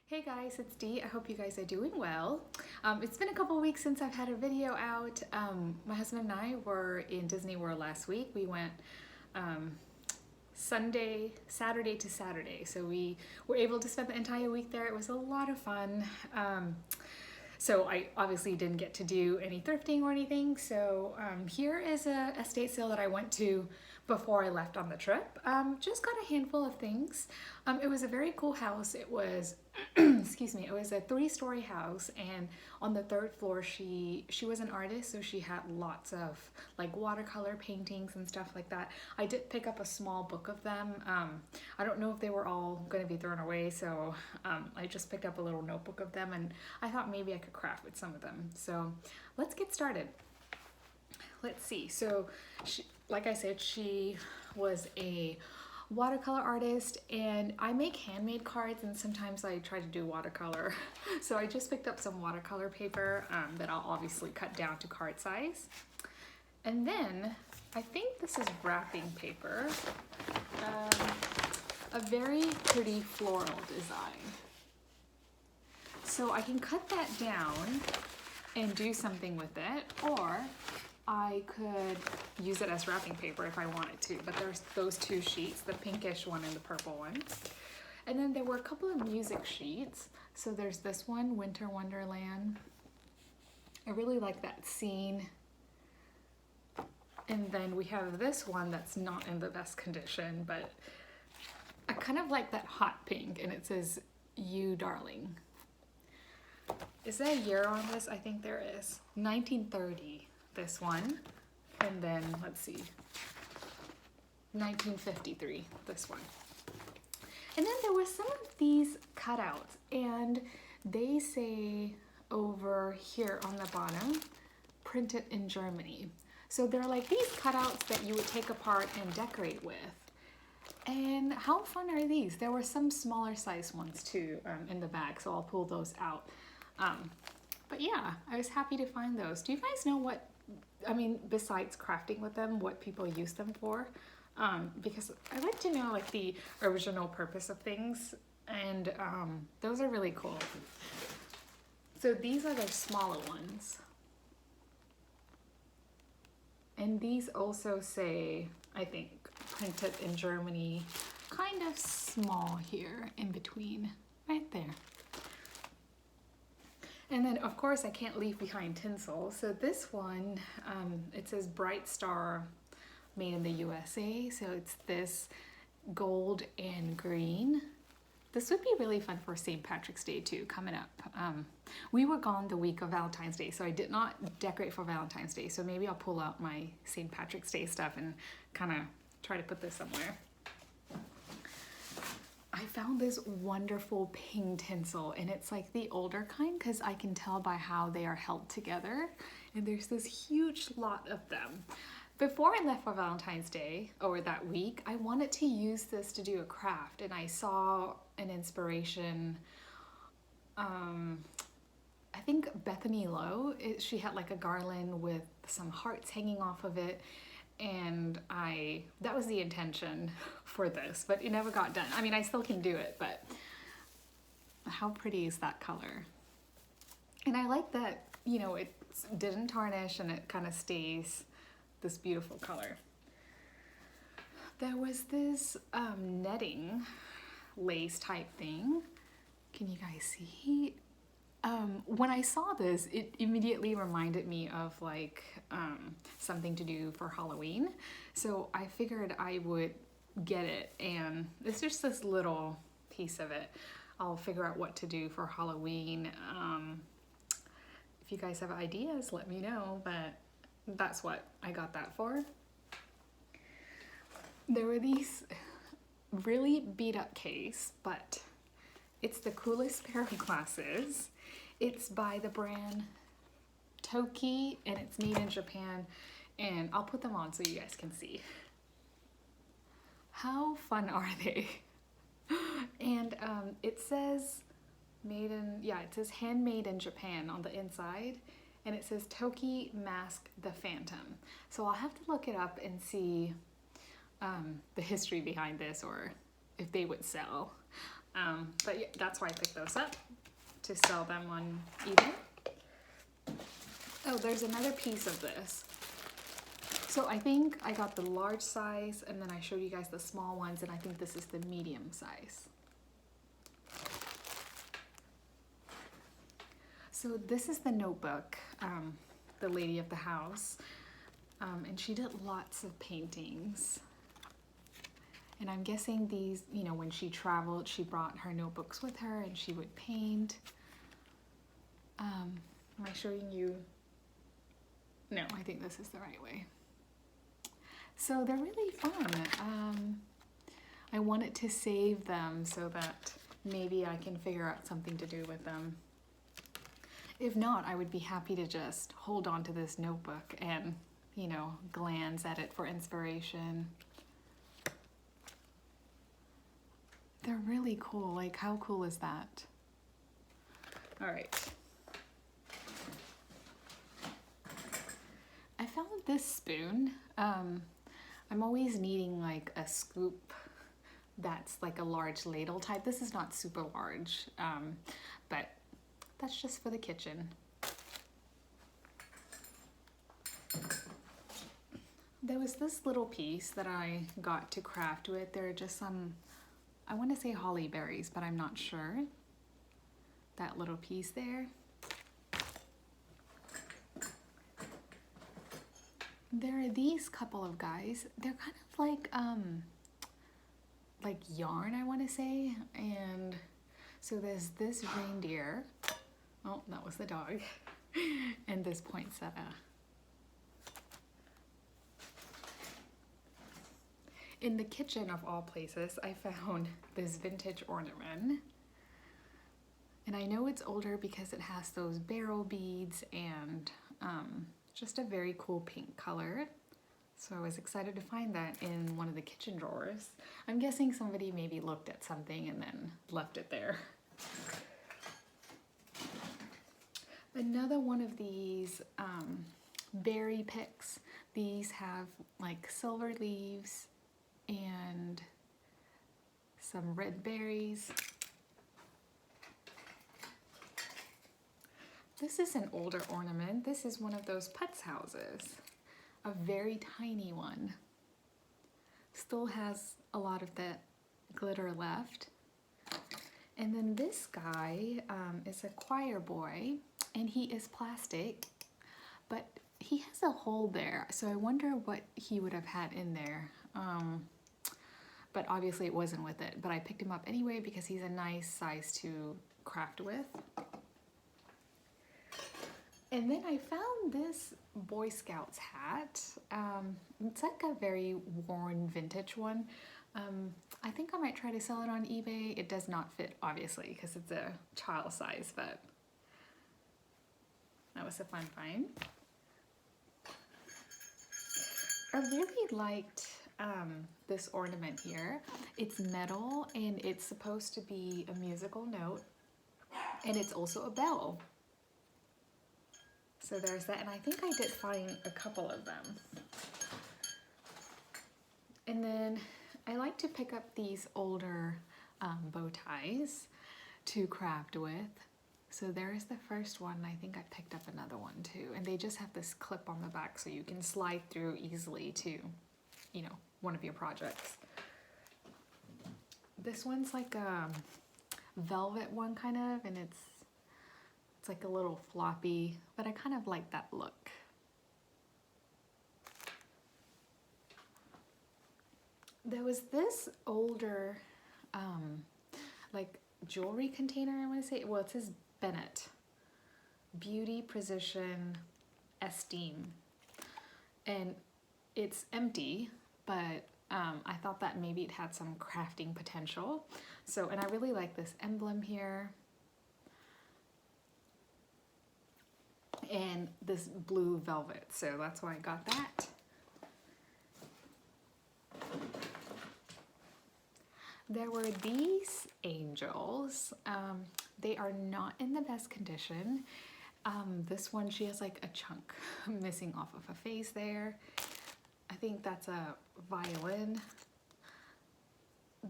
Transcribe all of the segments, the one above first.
Hey guys, it's Dee. I hope you guys are doing well. It's been a couple weeks since I've had a video out. My husband and I were in Disney World last week. We went um, Saturday to Saturday. So we were able to spend the entire week there. It was a lot of fun. So I obviously didn't get to do any thrifting or anything. So here is a estate sale that I went to before I left on the trip. Just got a handful of things. It was a very cool house. It was, excuse me, it was a 3-story house, and on the 3rd floor she was an artist, so she had lots of like watercolor paintings and stuff like that. I did pick up a small book of them. I don't know if they were all going to be thrown away, so I just picked up a little notebook of them, and I thought maybe I could craft with some of them. So let's get started. Let's see. So like I said, she was a watercolor artist, and I make handmade cards, and sometimes I try to do watercolor. So I just picked up some watercolor paper that I'll obviously cut down to card size. And then I think this is wrapping paper. A very pretty floral design. So I can cut that down and do something with it, or I could use it as wrapping paper if I wanted to, but there's those 2 sheets, the pinkish one and the purple one. And then there were a couple of music sheets. So there's this one, Winter Wonderland. I really like that scene. And then we have this one that's not in the best condition, but I kind of like that hot pink, and it says, "You Darling." Is there a year on this? I think there is. 1930. This one, and then let's see, 1953, this one. And then there were some of these cutouts, and they say over here on the bottom, printed in Germany. So they're like these cutouts that you would take apart and decorate with. And how fun are these? There were some smaller size ones too in the bag, so I'll pull those out. But yeah, I was happy to find those. Do you guys know what, I mean, besides crafting with them, what people use them for? Because I like to know like the original purpose of things, and those are really cool. So these are the smaller ones. And these also say, I think, printed in Germany, kind of small here in between, right there. And then, of course, I can't leave behind tinsel. So this one, it says Bright Star, made in the USA. So it's this gold and green. This would be really fun for St. Patrick's Day too, coming up. We were gone the week of Valentine's Day, so I did not decorate for Valentine's Day. So maybe I'll pull out my St. Patrick's Day stuff and kind of try to put this somewhere. I found this wonderful pink tinsel, and it's like the older kind because I can tell by how they are held together, and there's this huge lot of them. Before I left for Valentine's Day, or that week, I wanted to use this to do a craft, and I saw an inspiration. I think Bethany Lowe, she had like a garland with some hearts hanging off of it, and that was the intention for this, but it never got done. I mean, I still can do it, but how pretty is that color? And I like that, you know, it didn't tarnish and it kind of stays this beautiful color. There was this netting lace type thing. Can you guys see? When I saw this, it immediately reminded me of like something to do for Halloween. So I figured I would get it, and it's just this little piece of it. I'll figure out what to do for Halloween. If you guys have ideas, let me know, but that's what I got that for. There were these really beat up case, but it's the coolest pair of glasses. It's by the brand Toki, and it's made in Japan, and I'll put them on so you guys can see. How fun are they? And it says it says handmade in Japan on the inside, and it says Toki Mask the Phantom. So I'll have to look it up and see the history behind this, or if they would sell. But yeah, that's why I picked those up, to sell them on eBay. Oh, there's another piece of this. So I think I got the large size, and then I showed you guys the small ones, and I think this is the medium size. So this is the notebook, the lady of the house, and she did lots of paintings. And I'm guessing these, you know, when she traveled, she brought her notebooks with her and she would paint. Am I showing you? No, I think this is the right way. So they're really fun. I wanted to save them so that maybe I can figure out something to do with them. If not, I would be happy to just hold on to this notebook and, you know, glance at it for inspiration. They're really cool. Like, how cool is that? All right. I found this spoon. I'm always needing like a scoop that's like a large ladle type. This is not super large, but that's just for the kitchen. There was this little piece that I got to craft with. There are just some, I want to say holly berries, but I'm not sure. That little piece there. There are these couple of guys. They're kind of like yarn, I want to say. And so there's this reindeer. Oh, that was the dog. And this poinsettia. In the kitchen of all places, I found this vintage ornament. And I know it's older because it has those barrel beads and just a very cool pink color. So I was excited to find that in one of the kitchen drawers. I'm guessing somebody maybe looked at something and then left it there. Another one of these berry picks. These have like silver leaves and some red berries. This is an older ornament. This is one of those putz houses, a very tiny one. Still has a lot of that glitter left. And then this guy is a choir boy, and he is plastic, but he has a hole there. So I wonder what he would have had in there. But obviously it wasn't with it, but I picked him up anyway because he's a nice size to craft with. And then I found this Boy Scouts hat. It's like a very worn vintage one. I think I might try to sell it on eBay. It does not fit, obviously, because it's a child size, but that was a fun find. I really liked this ornament here. It's metal and it's supposed to be a musical note, and it's also a bell. So there's that, and I think I did find a couple of them. And then I like to pick up these older bow ties to craft with. So there's the first one. I think I picked up another one too. And they just have this clip on the back so you can slide through easily to, you know, one of your projects. This one's like a velvet one kind of, and it's like a little floppy, but I kind of like that look. There was this older, like jewelry container, I want to say. Well, it says Bennett. Beauty, Precision, Esteem. And it's empty, but I thought that maybe it had some crafting potential. So, and I really like this emblem here. And this blue velvet, so that's why I got that. There were these angels. They are not in the best condition. This one, she has like a chunk missing off of a face there. I think that's a violin.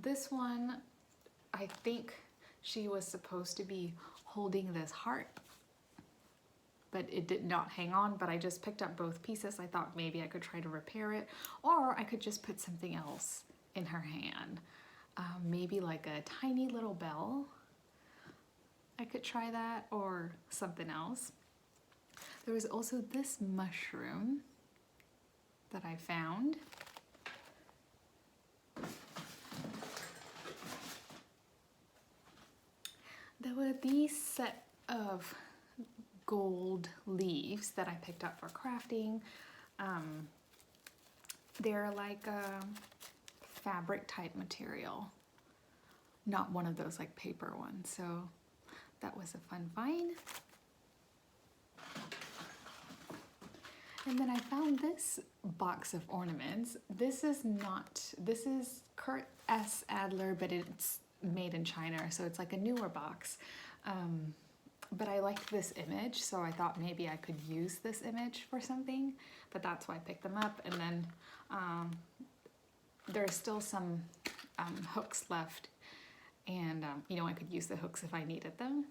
This one, I think she was supposed to be holding this heart, but it did not hang on. But I just picked up both pieces. I thought maybe I could try to repair it, or I could just put something else in her hand. Maybe like a tiny little bell. I could try that, or something else. There was also this mushroom that I found. There were these set of gold leaves that I picked up for crafting. They're like a fabric type material, not one of those like paper ones. So that was a fun find. And then I found this box of ornaments. This is Kurt S. Adler, but it's made in China, so it's like a newer box. But I liked this image, so I thought maybe I could use this image for something, but that's why I picked them up. And then there's still some hooks left, and you know, I could use the hooks if I needed them.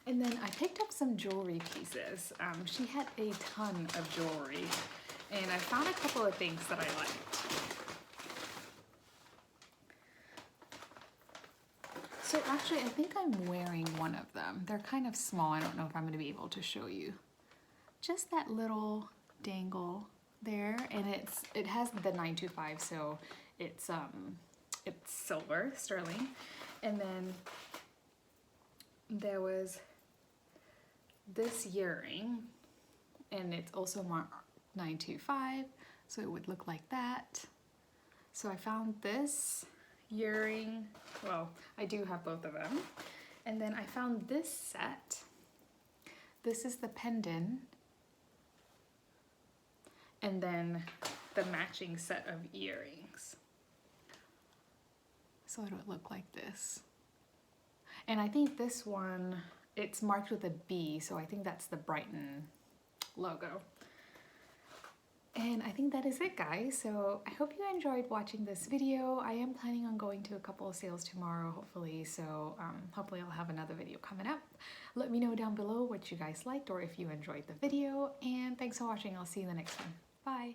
And then I picked up some jewelry pieces. She had a ton of jewelry, and I found a couple of things that I liked. So actually, I think I'm wearing one of them. They're kind of small. I don't know if I'm going to be able to show you. Just that little dangle there, and it has the 925, so it's silver, sterling. And then there was this earring, and it's also marked 925, so it would look like that. So I found this earring. Well, I do have both of them. And then I found this set. This is the pendant, and then the matching set of earrings. So it would look like this. And I think this one, it's marked with a B, so I think that's the Brighton logo. And I think that is it, guys. So I hope you enjoyed watching this video. I am planning on going to a couple of sales tomorrow, hopefully. So hopefully I'll have another video coming up. Let me know down below what you guys liked or if you enjoyed the video. And thanks for watching. I'll see you in the next one. Bye.